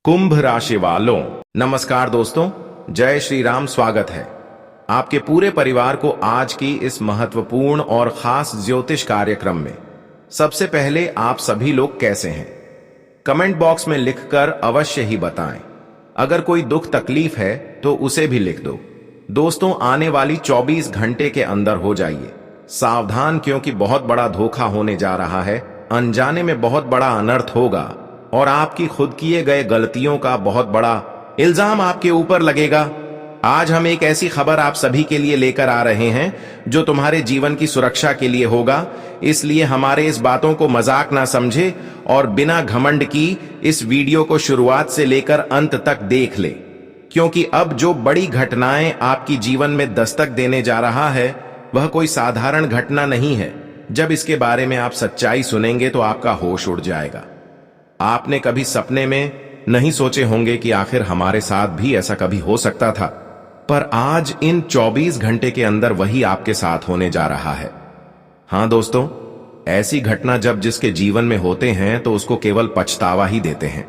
कुंभ राशि वालों, नमस्कार दोस्तों, जय श्री राम। स्वागत है आपके पूरे परिवार को आज की इस महत्वपूर्ण और खास ज्योतिष कार्यक्रम में। सबसे पहले आप सभी लोग कैसे हैं? कमेंट बॉक्स में लिखकर अवश्य ही बताएं। अगर कोई दुख तकलीफ है तो उसे भी लिख दो। दोस्तों, आने वाली 24 घंटे के अंदर हो जाइए सावधान, क्योंकि बहुत बड़ा धोखा होने जा रहा है। अनजाने में बहुत बड़ा अनर्थ होगा और आपकी खुद किए गए गलतियों का बहुत बड़ा इल्जाम आपके ऊपर लगेगा। आज हम एक ऐसी खबर आप सभी के लिए लेकर आ रहे हैं जो तुम्हारे जीवन की सुरक्षा के लिए होगा। इसलिए हमारे इस बातों को मजाक ना समझे और बिना घमंड की इस वीडियो को शुरुआत से लेकर अंत तक देख ले, क्योंकि अब जो बड़ी घटनाएं आपकी जीवन में दस्तक देने जा रहा है वह कोई साधारण घटना नहीं है। जब इसके बारे में आप सच्चाई सुनेंगे तो आपका होश उड़ जाएगा। आपने कभी सपने में नहीं सोचे होंगे कि आखिर हमारे साथ भी ऐसा कभी हो सकता था, पर आज इन 24 घंटे के अंदर वही आपके साथ होने जा रहा है। हां दोस्तों, ऐसी घटना जब जिसके जीवन में होते हैं तो उसको केवल पछतावा ही देते हैं।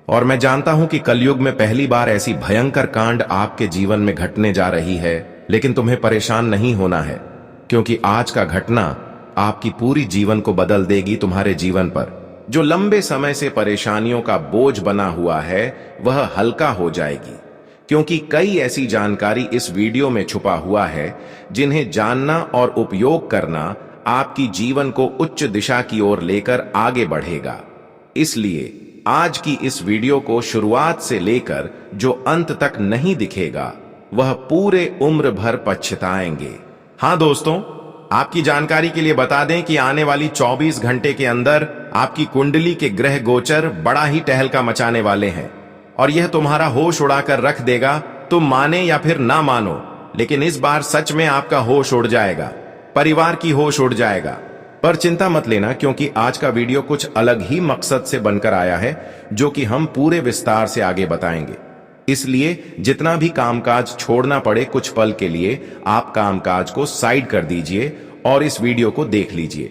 और मैं जानता हूं कि कलयुग में पहली बार ऐसी भयंकर कांड आपके जीवन में घटने जा रही है, लेकिन तुम्हें परेशान नहीं होना है, क्योंकि आज का घटना आपकी पूरी जीवन को बदल देगी। तुम्हारे जीवन पर जो लंबे समय से परेशानियों का बोझ बना हुआ है वह हल्का हो जाएगी, क्योंकि कई ऐसी जानकारी इस वीडियो में छुपा हुआ है जिन्हें जानना और उपयोग करना आपकी जीवन को उच्च दिशा की ओर लेकर आगे बढ़ेगा। इसलिए आज की इस वीडियो को शुरुआत से लेकर जो अंत तक नहीं दिखेगा वह पूरे उम्र भर पछताएंगे। हां दोस्तों, आपकी जानकारी के लिए बता दें कि आने वाली 24 घंटे के अंदर आपकी कुंडली के ग्रह गोचर बड़ा ही टहलका मचाने वाले हैं और यह तुम्हारा होश उड़ाकर रख देगा। तुम माने या फिर ना मानो, लेकिन इस बार सच में आपका होश उड़ जाएगा, परिवार की होश उड़ जाएगा। पर चिंता मत लेना, क्योंकि आज का वीडियो कुछ अलग ही मकसद से बनकर आया है, जो कि हम पूरे विस्तार से आगे बताएंगे। इसलिए जितना भी कामकाज छोड़ना पड़े कुछ पल के लिए आप कामकाज को साइड कर दीजिए और इस वीडियो को देख लीजिए,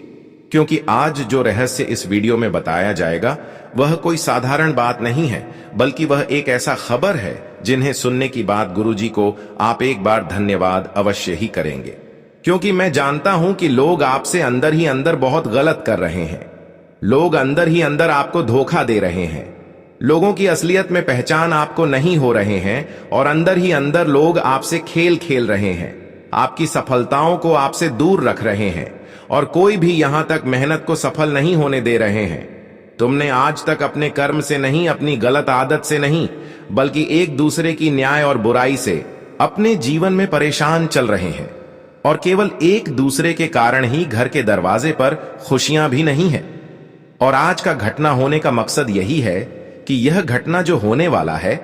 क्योंकि आज जो रहस्य इस वीडियो में बताया जाएगा वह कोई साधारण बात नहीं है, बल्कि वह एक ऐसा खबर है जिन्हें सुनने की बात गुरुजी को आप एक बार धन्यवाद अवश्य ही करेंगे। क्योंकि मैं जानता हूं कि लोग आपसे अंदर ही अंदर बहुत गलत कर रहे हैं। लोग अंदर ही अंदर आपको धोखा दे रहे हैं। लोगों की असलियत में पहचान आपको नहीं हो रहे हैं और अंदर ही अंदर लोग आपसे खेल खेल रहे हैं, आपकी सफलताओं को आपसे दूर रख रहे हैं और कोई भी यहां तक मेहनत को सफल नहीं होने दे रहे हैं। तुमने आज तक अपने कर्म से नहीं, अपनी गलत आदत से नहीं, बल्कि एक दूसरे की न्याय और बुराई से अपने जीवन में परेशान चल रहे हैं और केवल एक दूसरे के कारण ही घर के दरवाजे पर खुशियां भी नहीं है। और आज का घटना होने का मकसद यही है कि यह घटना जो होने वाला है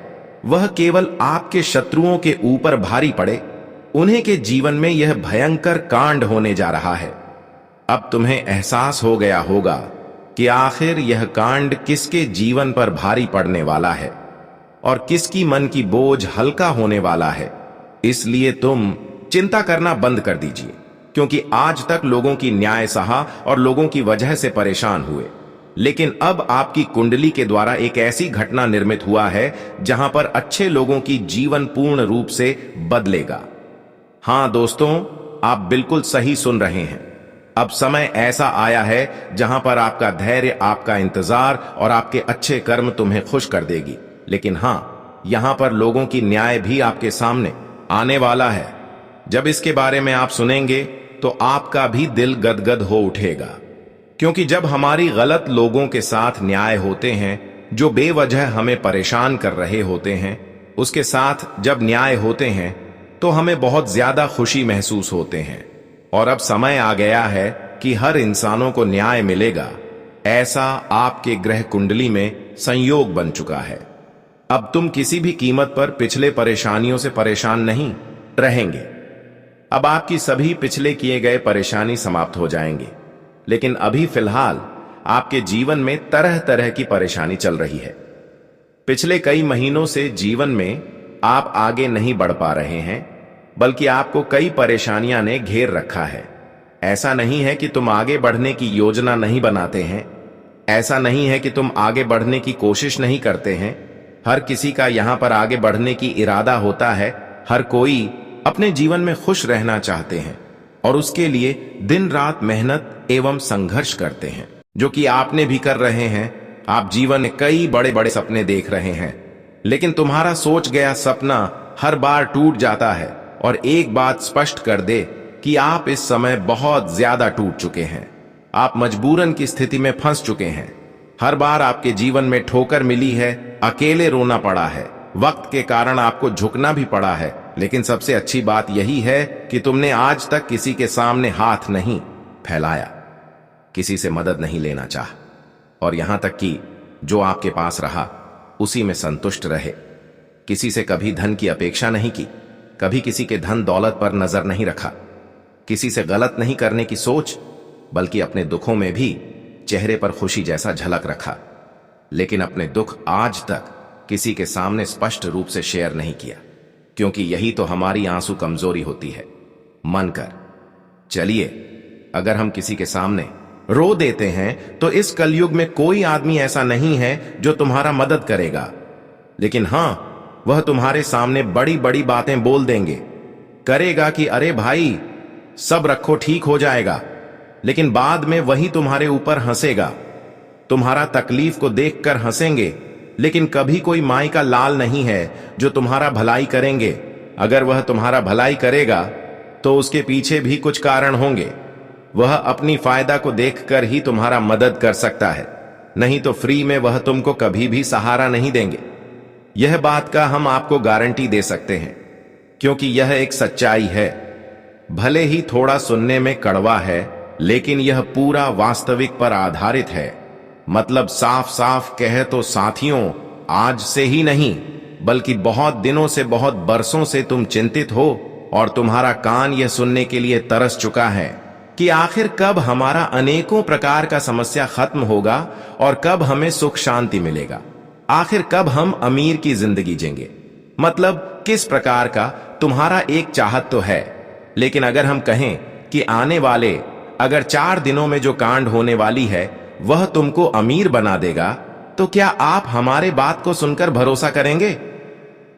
वह केवल आपके शत्रुओं के ऊपर भारी पड़े, उन्हीं के जीवन में यह भयंकर कांड होने जा रहा है। अब तुम्हें एहसास हो गया होगा कि आखिर यह कांड किसके जीवन पर भारी पड़ने वाला है और किसकी मन की बोझ हल्का होने वाला है। इसलिए तुम चिंता करना बंद कर दीजिए, क्योंकि आज तक लोगों की न्याय सहा और लोगों की वजह से परेशान हुए, लेकिन अब आपकी कुंडली के द्वारा एक ऐसी घटना निर्मित हुआ है जहां पर अच्छे लोगों की जीवन पूर्ण रूप से बदलेगा। हां दोस्तों, आप बिल्कुल सही सुन रहे हैं। अब समय ऐसा आया है जहां पर आपका धैर्य, आपका इंतजार और आपके अच्छे कर्म तुम्हें खुश कर देगी। लेकिन हां, यहां पर लोगों की न्याय भी आपके सामने आने वाला है। जब इसके बारे में आप सुनेंगे तो आपका भी दिल गदगद हो उठेगा, क्योंकि जब हमारी गलत लोगों के साथ न्याय होते हैं, जो बेवजह हमें परेशान कर रहे होते हैं, उसके साथ जब न्याय होते हैं तो हमें बहुत ज्यादा खुशी महसूस होते हैं। और अब समय आ गया है कि हर इंसानों को न्याय मिलेगा, ऐसा आपके ग्रह कुंडली में संयोग बन चुका है। अब तुम किसी भी कीमत पर पिछले परेशानियों से परेशान नहीं रहेंगे। अब आपकी सभी पिछले किए गए परेशानी समाप्त हो जाएंगे, लेकिन अभी फिलहाल आपके जीवन में तरह तरह की परेशानी चल रही है। पिछले कई महीनों से जीवन में आप आगे नहीं बढ़ पा रहे हैं, बल्कि आपको कई परेशानियां ने घेर रखा है। ऐसा नहीं है कि तुम आगे बढ़ने की योजना नहीं बनाते हैं, ऐसा नहीं है कि तुम आगे बढ़ने की कोशिश नहीं करते हैं, हर किसी का यहाँ पर आगे बढ़ने की इरादा होता है। हर कोई अपने जीवन में खुश रहना चाहते हैं और उसके लिए दिन रात मेहनत एवं संघर्ष करते हैं, जो कि आपने भी कर रहे हैं। आप जीवन में कई बड़े बड़े सपने देख रहे हैं, लेकिन तुम्हारा सोच गया सपना हर बार टूट जाता है। और एक बात स्पष्ट कर दे कि आप इस समय बहुत ज्यादा टूट चुके हैं। आप मजबूरन की स्थिति में फंस चुके हैं। हर बार आपके जीवन में ठोकर मिली है, अकेले रोना पड़ा है, वक्त के कारण आपको झुकना भी पड़ा है। लेकिन सबसे अच्छी बात यही है कि तुमने आज तक किसी के सामने हाथ नहीं फैलाया, किसी से मदद नहीं लेना चाहा, और यहां तक कि जो आपके पास रहा उसी में संतुष्ट रहे। किसी से कभी धन की अपेक्षा नहीं की, कभी किसी के धन दौलत पर नजर नहीं रखा, किसी से गलत नहीं करने की सोच, बल्कि अपने दुखों में भी चेहरे पर खुशी जैसा झलक रखा। लेकिन अपने दुख आज तक किसी के सामने स्पष्ट रूप से शेयर नहीं किया, क्योंकि यही तो हमारी आंसू कमजोरी होती है। मन कर चलिए, अगर हम किसी के सामने रो देते हैं तो इस कलयुग में कोई आदमी ऐसा नहीं है जो तुम्हारा मदद करेगा। लेकिन हां, वह तुम्हारे सामने बड़ी बड़ी बातें बोल देंगे, करेगा कि अरे भाई सब रखो, ठीक हो जाएगा। लेकिन बाद में वही तुम्हारे ऊपर हंसेगा, तुम्हारा तकलीफ को देखकर हंसेंगे। लेकिन कभी कोई माई का लाल नहीं है जो तुम्हारा भलाई करेंगे। अगर वह तुम्हारा भलाई करेगा तो उसके पीछे भी कुछ कारण होंगे। वह अपनी फायदा को देखकर ही तुम्हारा मदद कर सकता है, नहीं तो फ्री में वह तुमको कभी भी सहारा नहीं देंगे। यह बात का हम आपको गारंटी दे सकते हैं, क्योंकि यह एक सच्चाई है। भले ही थोड़ा सुनने में कड़वा है, लेकिन यह पूरा वास्तविक पर आधारित है। मतलब साफ साफ कहे तो साथियों, आज से ही नहीं बल्कि बहुत दिनों से, बहुत बरसों से तुम चिंतित हो और तुम्हारा कान यह सुनने के लिए तरस चुका है कि आखिर कब हमारा अनेकों प्रकार का समस्या खत्म होगा और कब हमें सुख शांति मिलेगा। आखिर कब हम अमीर की जिंदगी जिएंगे। मतलब किस प्रकार का तुम्हारा एक चाहत तो है, लेकिन अगर हम कहें कि आने वाले अगर 4 दिनों में जो कांड होने वाली है वह तुमको अमीर बना देगा, तो क्या आप हमारे बात को सुनकर भरोसा करेंगे?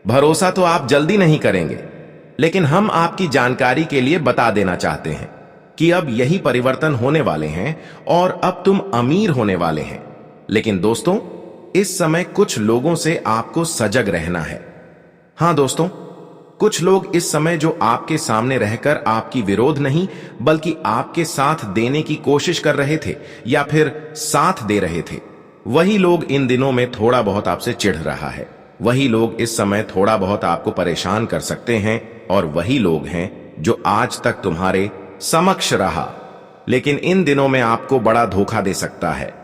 भरोसा तो आप जल्दी नहीं करेंगे, लेकिन हम आपकी जानकारी के लिए बता देना चाहते हैं कि अब यही परिवर्तन होने वाले हैं और अब तुम अमीर होने वाले हैं। लेकिन दोस्तों, इस समय कुछ लोगों से आपको सजग रहना है। हां दोस्तों, कुछ लोग इस समय जो आपके सामने रहकर आपकी विरोध नहीं बल्कि आपके साथ देने की कोशिश कर रहे थे या फिर साथ दे रहे थे, वही लोग इन दिनों में थोड़ा बहुत आपसे चिढ़ रहा है। वही लोग इस समय थोड़ा बहुत आपको परेशान कर सकते हैं, और वही लोग हैं जो आज तक तुम्हारे समक्ष रहा, लेकिन इन दिनों में आपको बड़ा धोखा दे सकता है।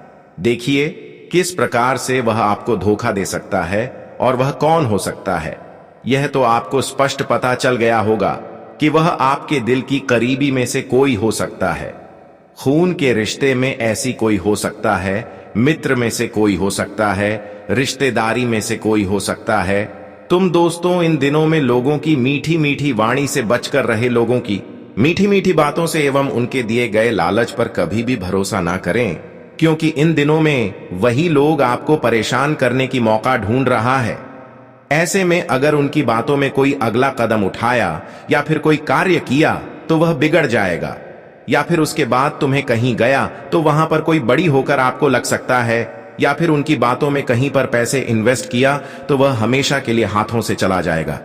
देखिए किस प्रकार से वह आपको धोखा दे सकता है और वह कौन हो सकता है। यह तो आपको स्पष्ट पता चल गया होगा कि वह आपके दिल की करीबी में से कोई हो सकता है, खून के रिश्ते में ऐसी कोई हो सकता है, मित्र में से कोई हो सकता है, रिश्तेदारी में से कोई हो सकता है। तुम दोस्तों इन दिनों में लोगों की मीठी मीठी वाणी से बचकर रहे, लोगों की मीठी मीठी बातों से एवं उनके दिए गए लालच पर कभी भी भरोसा ना करें, क्योंकि इन दिनों में वही लोग आपको परेशान करने की मौका ढूंढ रहा है। ऐसे में अगर उनकी बातों में कोई अगला कदम उठाया या फिर कोई कार्य किया तो वह बिगड़ जाएगा, या फिर उसके बाद तुम्हें कहीं गया तो वहां पर कोई बड़ी होकर आपको लग सकता है, या फिर उनकी बातों में कहीं पर पैसे इन्वेस्ट किया तो वह हमेशा के लिए हाथों से चला जाएगा।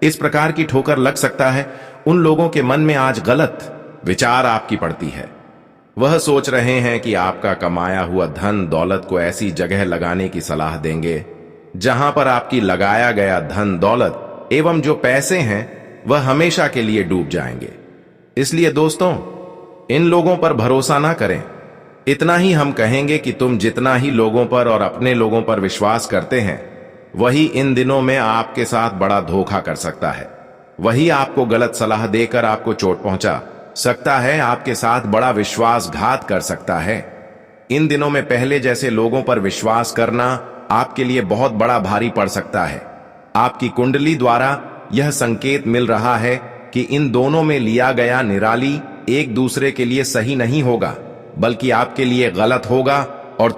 इस प्रकार की ठोकर लग सकता है। उन लोगों के मन में आज गलत विचार आपकी पड़ती है। वह सोच रहे हैं कि आपका कमाया हुआ धन दौलत को ऐसी जगह लगाने की सलाह देंगे जहां पर आपकी लगाया गया धन दौलत एवं जो पैसे हैं वह हमेशा के लिए डूब जाएंगे। इसलिए दोस्तों, इन लोगों पर भरोसा ना करें। इतना ही हम कहेंगे कि तुम जितना ही लोगों पर और अपने लोगों पर विश्वास करते हैं, वही इन दिनों में आपके साथ बड़ा धोखा कर सकता है। वही आपको गलत सलाह देकर आपको चोट पहुंचा सकता है, आपके साथ बड़ा विश्वासघात कर सकता है। इन दिनों में पहले जैसे लोगों पर विश्वास करना आपके लिए बहुत बड़ा भारी पड़ सकता है। आपकी कुंडली द्वारा यह संकेत मिल रहा है कि इन दोनों में लिया गया निराली एक दूसरे के लिए सही नहीं होगा, बल्कि आपके लिए गलत होगा और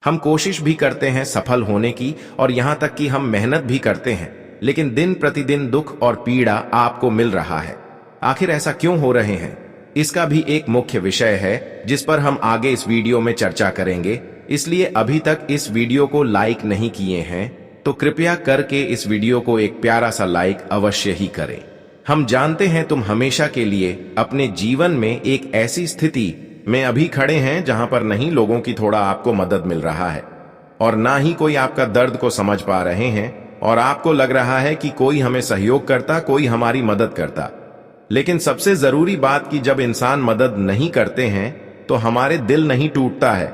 हम कोशिश भी करते हैं सफल होने की और यहां तक कि हम मेहनत भी करते हैं, लेकिन दिन प्रतिदिन दुख और पीड़ा आपको मिल रहा है। आखिर ऐसा क्यों हो रहे हैं? इसका भी एक मुख्य विषय है जिस पर हम आगे इस वीडियो में चर्चा करेंगे। इसलिए अभी तक इस वीडियो को लाइक नहीं किए हैं तो कृपया करके इस वीडियो को एक प्यारा सा लाइक अवश्य ही करें। हम जानते हैं तुम हमेशा के लिए अपने जीवन में एक ऐसी स्थिति में अभी खड़े हैं जहां पर नहीं लोगों की थोड़ा आपको मदद मिल रहा है और ना ही कोई आपका दर्द को समझ पा रहे हैं, और आपको लग रहा है कि कोई हमें सहयोग करता, कोई हमारी मदद करता। लेकिन सबसे जरूरी बात कि जब इंसान मदद नहीं करते हैं तो हमारे दिल नहीं टूटता है,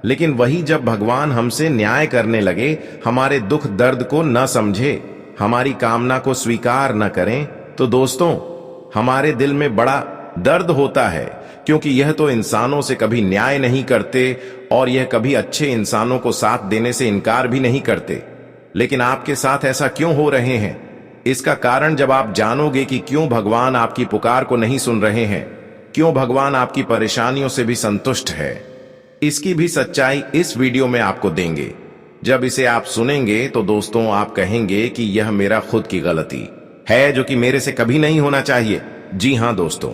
लेकिन वही जब भगवान हमसे न्याय करने लगे, हमारे दुख दर्द को न समझे, हमारी कामना को स्वीकार न करें, तो दोस्तों हमारे दिल में बड़ा दर्द होता है, क्योंकि यह तो इंसानों से कभी न्याय नहीं करते और यह कभी अच्छे इंसानों को साथ देने से इनकार भी नहीं करते। लेकिन आपके साथ ऐसा क्यों हो रहे हैं? इसका कारण जब आप जानोगे कि क्यों भगवान आपकी पुकार को नहीं सुन रहे हैं, क्यों भगवान आपकी परेशानियों से भी संतुष्ट है, इसकी भी सच्चाई इस वीडियो में आपको देंगे। जब इसे आप सुनेंगे तो दोस्तों आप कहेंगे कि यह मेरा खुद की गलती है जो कि मेरे से कभी नहीं होना चाहिए। जी हां दोस्तों,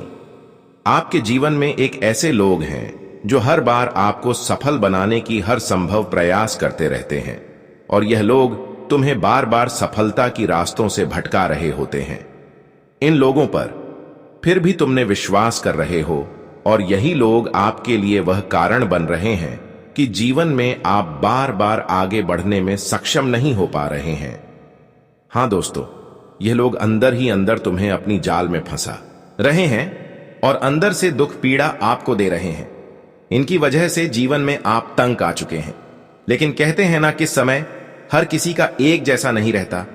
आपके जीवन में एक ऐसे लोग हैं जो हर बार आपको सफल बनाने की हर संभव प्रयास करते रहते हैं, और यह लोग तुम्हें बार बार सफलता की रास्तों से भटका रहे होते हैं। इन लोगों पर फिर भी तुमने विश्वास कर रहे हो, और यही लोग आपके लिए वह कारण बन रहे हैं कि जीवन में आप बार बार आगे बढ़ने में सक्षम नहीं हो पा रहे हैं। हां दोस्तों, यह लोग अंदर ही अंदर तुम्हें अपनी जाल में फंसा रहे हैं और अंदर से दुख पीड़ा आपको दे रहे हैं। इनकी वजह से जीवन में आप तंग आ चुके हैं। लेकिन कहते हैं ना कि समय हर किसी का एक जैसा नहीं रहता,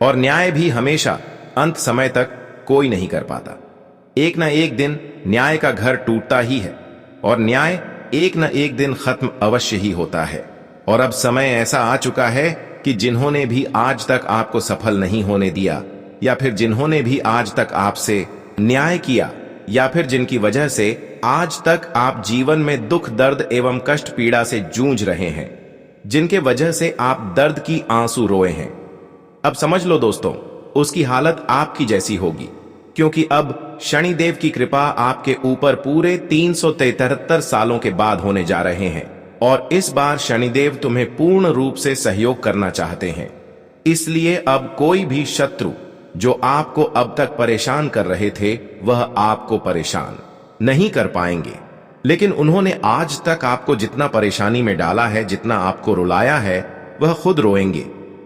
और न्याय भी हमेशा अंत समय तक कोई नहीं कर पाता। एक ना एक दिन न्याय का घर टूटता ही है, और न्याय एक ना एक दिन खत्म अवश्य ही होता है। और अब समय ऐसा आ चुका है कि जिन्होंने भी आज तक आपको सफल नहीं होने दिया, या फिर जिन्होंने भी आज तक आपसे न्याय किया, या फिर जिनकी वजह से आज तक आप जीवन में दुख दर्द एवं कष्ट पीड़ा से जूझ रहे हैं, जिनके वजह से आप दर्द की आंसू रोए हैं, अब समझ लो दोस्तों उसकी हालत आपकी जैसी होगी, क्योंकि अब शनिदेव की कृपा आपके ऊपर पूरे 373 सालों के बाद होने जा रहे हैं, और इस बार शनिदेव तुम्हें पूर्ण रूप से सहयोग करना चाहते हैं। इसलिए अब कोई भी शत्रु जो आपको अब तक परेशान कर रहे थे, वह आपको परेशान नहीं कर पाएंगे। लेकिन उन्होंने आज तक आपको जितना परेशानी में डाला है, जितना आपको रुलाया है, वह खुद रोएंगे,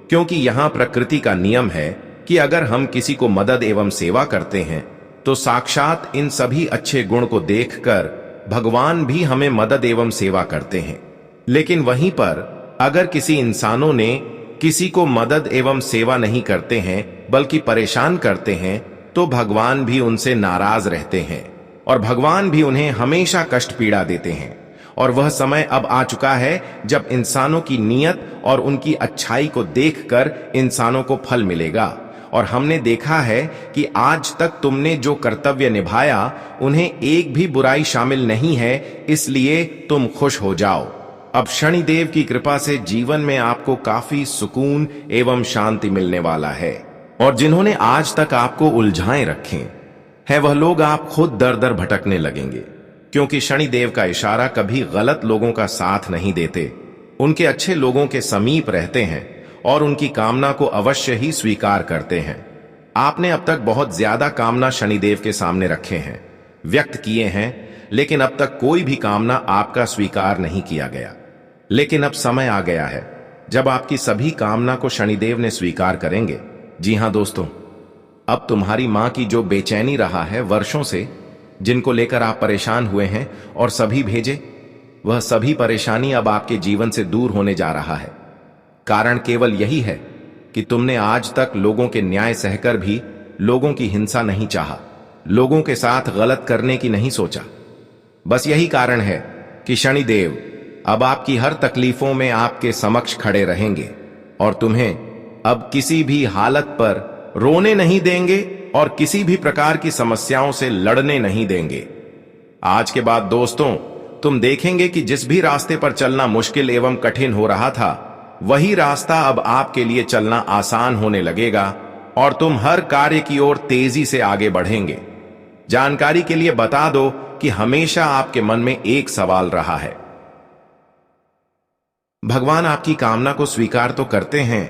क्योंकि यहां प्रकृति का नियम है कि अगर हम किसी को मदद एवं सेवा करते हैं तो साक्षात इन सभी अच्छे गुण को देखकर भगवान भी हमें मदद एवं सेवा करते हैं। लेकिन वहीं पर अगर किसी इंसानों ने किसी को मदद एवं सेवा नहीं करते हैं बल्कि परेशान करते हैं, तो भगवान भी उनसे नाराज रहते हैं और भगवान भी उन्हें हमेशा कष्ट पीड़ा देते हैं। और वह समय अब आ चुका है जब इंसानों की नीयत और उनकी अच्छाई को देखकर इंसानों को फल मिलेगा। और हमने देखा है कि आज तक तुमने जो कर्तव्य निभाया उन्हें एक भी बुराई शामिल नहीं है, इसलिए तुम खुश हो जाओ। अब शनिदेव की कृपा से जीवन में आपको काफी सुकून एवं शांति मिलने वाला है। और जिन्होंने आज तक आपको उलझाए रखे हैं, वह लोग आप खुद दर दर भटकने लगेंगे, क्योंकि शनिदेव का इशारा कभी गलत लोगों का साथ नहीं देते, उनके अच्छे लोगों के समीप रहते हैं और उनकी कामना को अवश्य ही स्वीकार करते हैं। आपने अब तक बहुत ज्यादा कामना शनिदेव के सामने रखे हैं, व्यक्त किए हैं, लेकिन अब तक कोई भी कामना आपका स्वीकार नहीं किया गया। लेकिन अब समय आ गया है जब आपकी सभी कामना को शनिदेव ने स्वीकार करेंगे। जी हां दोस्तों, अब तुम्हारी मां की जो बेचैनी रहा है वर्षों से, जिनको लेकर आप परेशान हुए हैं और सभी भेजे, वह सभी परेशानी अब आपके जीवन से दूर होने जा रहा है। कारण केवल यही है कि तुमने आज तक लोगों के न्याय सहकर भी लोगों की हिंसा नहीं चाहा, लोगों के साथ गलत करने की नहीं सोचा। बस यही कारण है कि शनिदेव अब आपकी हर तकलीफों में आपके समक्ष खड़े रहेंगे और तुम्हें अब किसी भी हालत पर रोने नहीं देंगे और किसी भी प्रकार की समस्याओं से लड़ने नहीं देंगे। आज के बाद दोस्तों तुम देखेंगे कि जिस भी रास्ते पर चलना मुश्किल एवं कठिन हो रहा था, वही रास्ता अब आपके लिए चलना आसान होने लगेगा और तुम हर कार्य की ओर तेजी से आगे बढ़ेंगे। जानकारी के लिए बता दो कि हमेशा आपके मन में एक सवाल रहा है। भगवान आपकी कामना को स्वीकार तो करते हैं,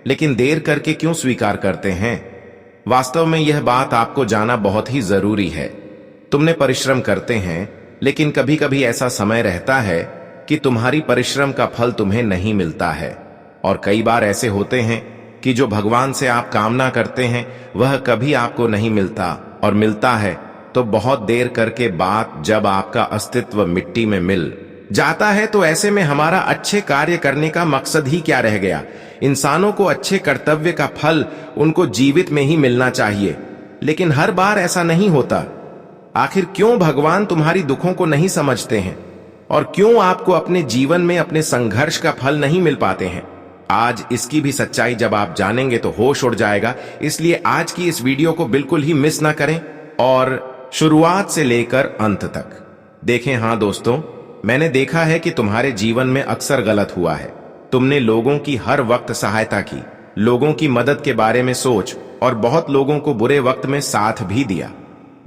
लेकिन देर करके क्यों स्वीकार करते हैं? वास्तव में यह बात आपको जानना बहुत ही जरूरी है। तुमने परिश्रम करते हैं, लेकिन कभी कभी ऐसा समय रहता है कि तुम्हारी परिश्रम का फल तुम्हें नहीं मिलता है। और कई बार ऐसे होते हैं कि जो भगवान से आप कामना करते हैं वह कभी आपको नहीं मिलता, और मिलता है तो बहुत देर करके बात, जब आपका अस्तित्व मिट्टी में मिल जाता है। तो ऐसे में हमारा अच्छे कार्य करने का मकसद ही क्या रह गया? इंसानों को अच्छे कर्तव्य का फल उनको जीवित में ही मिलना चाहिए, लेकिन हर बार ऐसा नहीं होता। आखिर क्यों भगवान तुम्हारी दुखों को नहीं समझते हैं, और क्यों आपको अपने जीवन में अपने संघर्ष का फल नहीं मिल पाते हैं? आज इसकी भी सच्चाई जब आप जानेंगे तो होश उड़ जाएगा। इसलिए आज की इस वीडियो को बिल्कुल ही मिस ना करें और शुरुआत से लेकर अंत तक देखें। हाँ दोस्तों, मैंने देखा है कि तुम्हारे जीवन में अक्सर गलत हुआ है। तुमने लोगों की हर वक्त सहायता की, लोगों की मदद के बारे में सोच, और बहुत लोगों को बुरे वक्त में साथ भी दिया।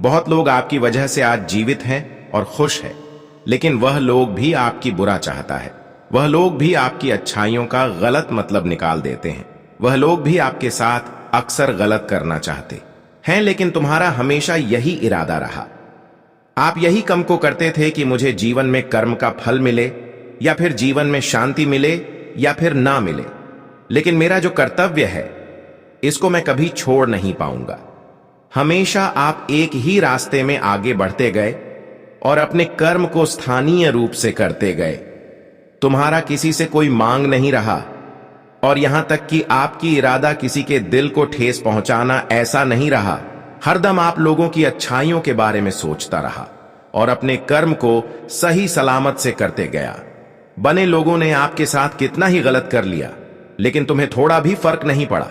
बहुत लोग आपकी वजह से आज जीवित हैं और खुश हैं, लेकिन वह लोग भी आपकी बुरा चाहता है। वह लोग भी आपकी अच्छाइयों का गलत मतलब निकाल देते हैं। वह लोग भी आपके साथ अक्सर गलत करना चाहते हैं, लेकिन तुम्हारा हमेशा यही इरादा रहा। आप यही कर्म को करते थे कि मुझे जीवन में कर्म का फल मिले, या फिर जीवन में शांति मिले, या फिर ना मिले, लेकिन मेरा जो कर्तव्य है इसको मैं कभी छोड़ नहीं पाऊंगा। हमेशा आप एक ही रास्ते में आगे बढ़ते गए और अपने कर्म को स्थानीय रूप से करते गए। तुम्हारा किसी से कोई मांग नहीं रहा, और यहां तक कि आपकी इरादा किसी के दिल को ठेस पहुंचाना ऐसा नहीं रहा। हरदम आप लोगों की अच्छाइयों के बारे में सोचता रहा और अपने कर्म को सही सलामत से करते गया। बने लोगों ने आपके साथ कितना ही गलत कर लिया, लेकिन तुम्हें थोड़ा भी फर्क नहीं पड़ा।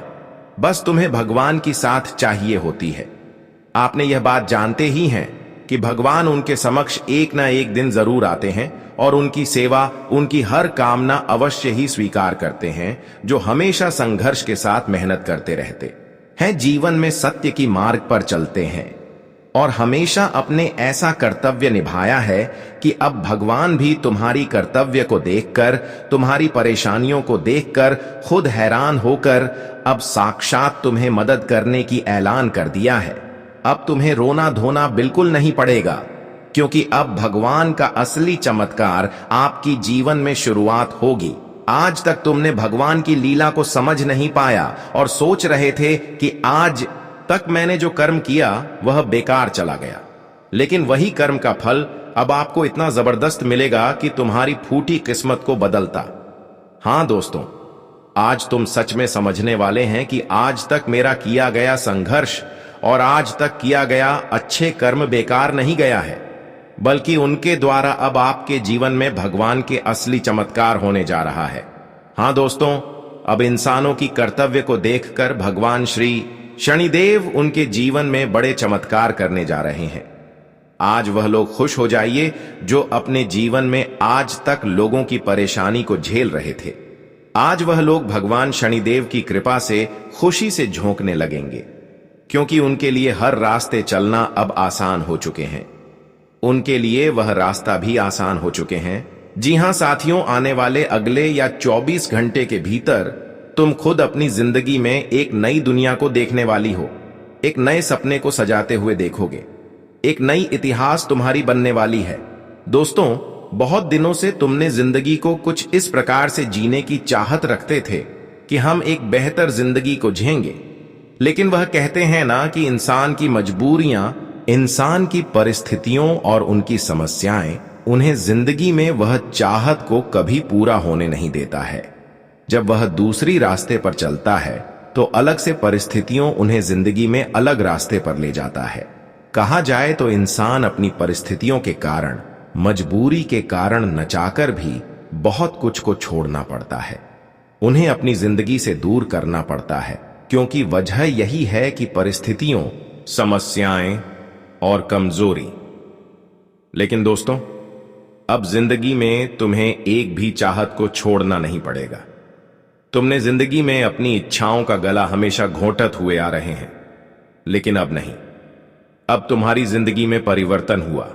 बस तुम्हें भगवान की साथ चाहिए होती है। आपने यह बात जानते ही हैं कि भगवान उनके समक्ष एक ना एक दिन जरूर आते हैं और उनकी सेवा, उनकी हर कामना अवश्य ही स्वीकार करते हैं, जो हमेशा संघर्ष के साथ मेहनत करते रहते हैं, जीवन में सत्य की मार्ग पर चलते हैं और हमेशा अपने ऐसा कर्तव्य निभाया है कि अब भगवान भी तुम्हारी कर्तव्य को देखकर, तुम्हारी परेशानियों को देखकर खुद हैरान होकर अब साक्षात तुम्हें मदद करने की ऐलान कर दिया है। अब तुम्हें रोना धोना बिल्कुल नहीं पड़ेगा, क्योंकि अब भगवान का असली चमत्कार आपकी जीवन में शुरुआत होगी। आज तक तुमने भगवान की लीला को समझ नहीं पाया और सोच रहे थे कि आज तक मैंने जो कर्म किया वह बेकार चला गया, लेकिन वही कर्म का फल अब आपको इतना जबरदस्त मिलेगा कि तुम्हारी फूटी किस्मत को बदलता। हां दोस्तों, आज तुम सच में समझने वाले हैं कि आज तक मेरा किया गया संघर्ष और आज तक किया गया अच्छे कर्म बेकार नहीं गया है, बल्कि उनके द्वारा अब आपके जीवन में भगवान के असली चमत्कार होने जा रहा है। हां दोस्तों, अब इंसानों की कर्तव्य को देखकर भगवान श्री शनिदेव उनके जीवन में बड़े चमत्कार करने जा रहे हैं। आज वह लोग खुश हो जाइए जो अपने जीवन में आज तक लोगों की परेशानी को झेल रहे थे। आज वह लोग भगवान शनिदेव की कृपा से खुशी से झोंकने लगेंगे, क्योंकि उनके लिए हर रास्ते चलना अब आसान हो चुके हैं। उनके लिए वह रास्ता भी आसान हो चुके हैं। जी हां साथियों, आने वाले अगले या 24 घंटे के भीतर तुम खुद अपनी जिंदगी में एक नई दुनिया को देखने वाली हो। एक नए सपने को सजाते हुए देखोगे। एक नई इतिहास तुम्हारी बनने वाली है। दोस्तों, बहुत दिनों से तुमने जिंदगी को कुछ इस प्रकार से जीने की चाहत रखते थे कि हम एक बेहतर जिंदगी को जिएंगे, लेकिन वह कहते हैं ना कि इंसान की मजबूरियां, इंसान की परिस्थितियों और उनकी समस्याएं उन्हें जिंदगी में वह चाहत को कभी पूरा होने नहीं देता है। जब वह दूसरी रास्ते पर चलता है तो अलग से परिस्थितियों उन्हें जिंदगी में अलग रास्ते पर ले जाता है। कहा जाए तो इंसान अपनी परिस्थितियों के कारण, मजबूरी के कारण नचाकर भी बहुत कुछ को छोड़ना पड़ता है। उन्हें अपनी जिंदगी से दूर करना पड़ता है, क्योंकि वजह यही है कि परिस्थितियों, समस्याएं और कमजोरी। लेकिन दोस्तों, अब जिंदगी में तुम्हें एक भी चाहत को छोड़ना नहीं पड़ेगा। तुमने जिंदगी में अपनी इच्छाओं का गला हमेशा घोंटत हुए आ रहे हैं, लेकिन अब नहीं। अब तुम्हारी जिंदगी में परिवर्तन हुआ,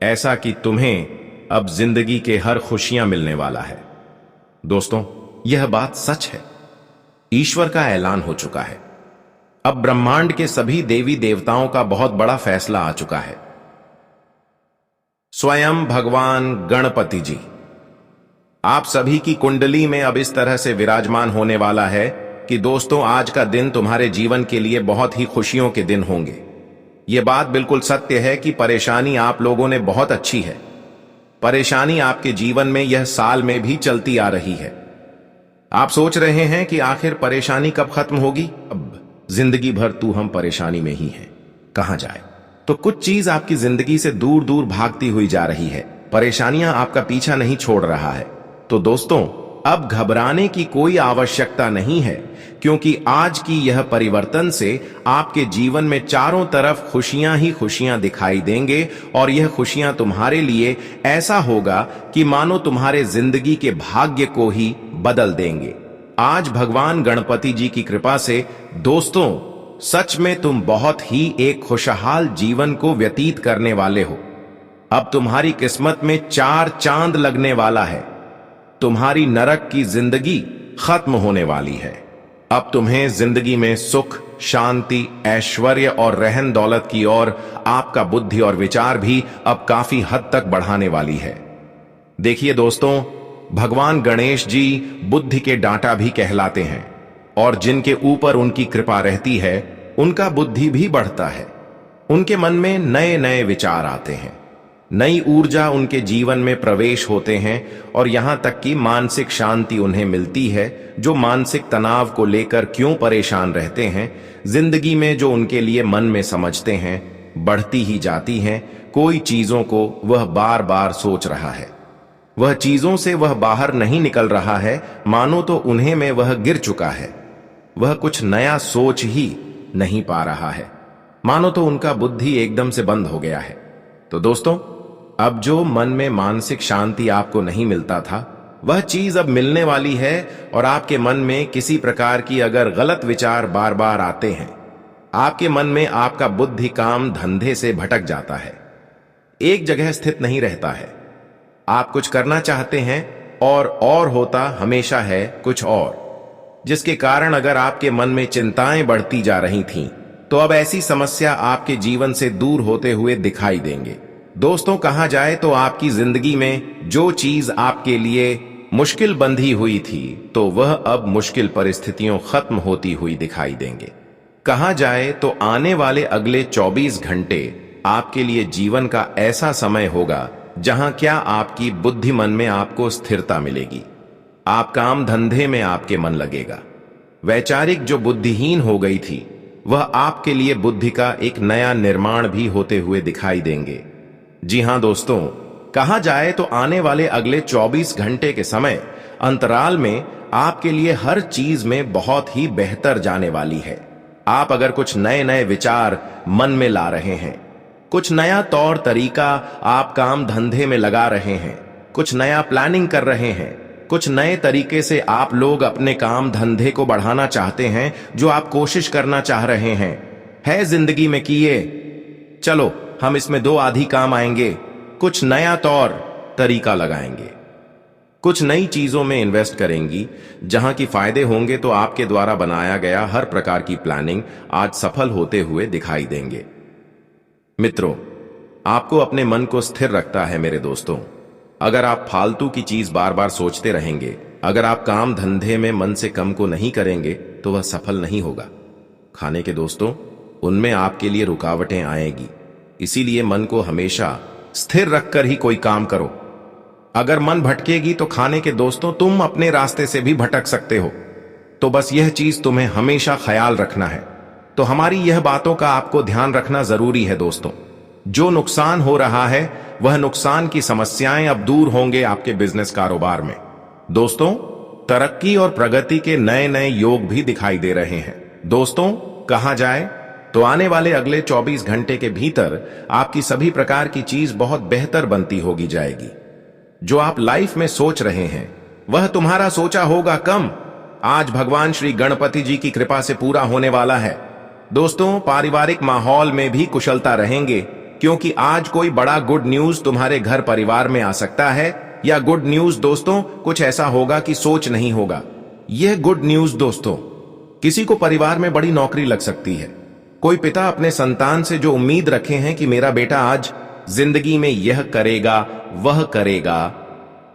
ऐसा कि तुम्हें अब जिंदगी के हर खुशियां मिलने वाला है। दोस्तों, यह बात सच है। ईश्वर का ऐलान हो चुका है। अब ब्रह्मांड के सभी देवी देवताओं का बहुत बड़ा फैसला आ चुका है। स्वयं भगवान गणपति जी आप सभी की कुंडली में अब इस तरह से विराजमान होने वाला है कि दोस्तों, आज का दिन तुम्हारे जीवन के लिए बहुत ही खुशियों के दिन होंगे। यह बात बिल्कुल सत्य है कि परेशानी आप लोगों ने बहुत अच्छी है। परेशानी आपके जीवन में यह साल में भी चलती आ रही है। आप सोच रहे हैं कि आखिर परेशानी कब खत्म होगी। अब जिंदगी भर तू हम परेशानी में ही हैं, कहां जाए। तो कुछ चीज आपकी जिंदगी से दूर दूर भागती हुई जा रही है। परेशानियां आपका पीछा नहीं छोड़ रहा है। तो दोस्तों, अब घबराने की कोई आवश्यकता नहीं है, क्योंकि आज की यह परिवर्तन से आपके जीवन में चारों तरफ खुशियां ही खुशियां दिखाई देंगे। और यह खुशियां तुम्हारे लिए ऐसा होगा कि मानो तुम्हारे जिंदगी के भाग्य को ही बदल देंगे। आज भगवान गणपति जी की कृपा से दोस्तों, सच में तुम बहुत ही एक खुशहाल जीवन को व्यतीत करने वाले हो। अब तुम्हारी किस्मत में 4 चांद लगने वाला है। तुम्हारी नरक की जिंदगी खत्म होने वाली है। अब तुम्हें जिंदगी में सुख, शांति, ऐश्वर्य और रहन दौलत की ओर आपका बुद्धि और विचार भी अब काफी हद तक बढ़ाने वाली है। देखिए दोस्तों, भगवान गणेश जी बुद्धि के डांटा भी कहलाते हैं, और जिनके ऊपर उनकी कृपा रहती है उनका बुद्धि भी बढ़ता है। उनके मन में नए नए विचार आते हैं, नई ऊर्जा उनके जीवन में प्रवेश होते हैं, और यहां तक कि मानसिक शांति उन्हें मिलती है। जो मानसिक तनाव को लेकर क्यों परेशान रहते हैं, जिंदगी में जो उनके लिए मन में समझते हैं, बढ़ती ही जाती हैं। कोई चीजों को वह बार बार सोच रहा है, वह चीजों से वह बाहर नहीं निकल रहा है, मानो तो उन्हें में वह गिर चुका है। वह कुछ नया सोच ही नहीं पा रहा है, मानो तो उनका बुद्धि एकदम से बंद हो गया है। तो दोस्तों, अब जो मन में मानसिक शांति आपको नहीं मिलता था, वह चीज अब मिलने वाली है। और आपके मन में किसी प्रकार की अगर गलत विचार बार बार आते हैं, आपके मन में आपका बुद्धि काम धंधे से भटक जाता है, एक जगह स्थित नहीं रहता है। आप कुछ करना चाहते हैं और होता हमेशा है कुछ और, जिसके कारण अगर आपके मन में चिंताएं बढ़ती जा रही थीं, तो अब ऐसी समस्या आपके जीवन से दूर होते हुए दिखाई देंगे। दोस्तों, कहा जाए तो आपकी जिंदगी में जो चीज आपके लिए मुश्किल बंधी हुई थी, तो वह अब मुश्किल परिस्थितियों खत्म होती हुई दिखाई देंगे। कहा जाए तो आने वाले अगले 24 घंटे आपके लिए जीवन का ऐसा समय होगा जहां क्या आपकी बुद्धि मन में आपको स्थिरता मिलेगी। आप काम धंधे में आपके मन लगेगा। वैचारिक जो बुद्धिहीन हो गई थी, वह आपके लिए बुद्धि का एक नया निर्माण भी होते हुए दिखाई देंगे। जी हां दोस्तों, कहा जाए तो आने वाले अगले 24 घंटे के समय अंतराल में आपके लिए हर चीज में बहुत ही बेहतर जाने वाली है। आप अगर कुछ नए नए विचार मन में ला रहे हैं, कुछ नया तौर तरीका आप काम धंधे में लगा रहे हैं, कुछ नया प्लानिंग कर रहे हैं, कुछ नए तरीके से आप लोग अपने काम धंधे को बढ़ाना चाहते हैं, जो आप कोशिश करना चाह रहे हैं, है जिंदगी में किए, चलो हम इसमें 2 आधी काम आएंगे, कुछ नया तौर तरीका लगाएंगे, कुछ नई चीजों में इन्वेस्ट करेंगी, जहां की फायदे होंगे। तो आपके द्वारा बनाया गया हर प्रकार की प्लानिंग आज सफल होते हुए दिखाई देंगे। मित्रों, आपको अपने मन को स्थिर रखता है मेरे दोस्तों। अगर आप फालतू की चीज बार बार सोचते रहेंगे, अगर आप काम धंधे में मन से कम को नहीं करेंगे, तो वह सफल नहीं होगा। खाने के दोस्तों, उनमें आपके लिए रुकावटें आएगी, इसीलिए मन को हमेशा स्थिर रखकर ही कोई काम करो। अगर मन भटकेगी तो खाने के दोस्तों, तुम अपने रास्ते से भी भटक सकते हो। तो बस यह चीज तुम्हें हमेशा ख्याल रखना है। तो हमारी यह बातों का आपको ध्यान रखना जरूरी है दोस्तों। जो नुकसान हो रहा है, वह नुकसान की समस्याएं अब दूर होंगे आपके बिजनेस कारोबार में। दोस्तों, तरक्की और प्रगति के नए नए योग भी दिखाई दे रहे हैं। दोस्तों, कहा जाए तो आने वाले अगले 24 घंटे के भीतर आपकी सभी प्रकार की चीज बहुत बेहतर बनती होगी जाएगी। जो आप लाइफ में सोच रहे हैं वह तुम्हारा सोचा होगा कम आज भगवान श्री गणपति जी की कृपा से पूरा होने वाला है। दोस्तों, पारिवारिक माहौल में भी कुशलता रहेंगे, क्योंकि आज कोई बड़ा गुड न्यूज तुम्हारे घर परिवार में आ सकता है। या गुड न्यूज दोस्तों कुछ ऐसा होगा कि सोच नहीं होगा। यह गुड न्यूज दोस्तों, किसी को परिवार में बड़ी नौकरी लग सकती है। कोई पिता अपने संतान से जो उम्मीद रखे हैं कि मेरा बेटा आज जिंदगी में यह करेगा वह करेगा,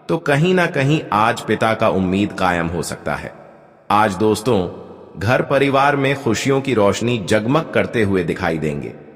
तो कहीं ना कहीं आज पिता का उम्मीद कायम हो सकता है। आज दोस्तों घर परिवार में खुशियों की रोशनी जगमग करते हुए दिखाई देंगे।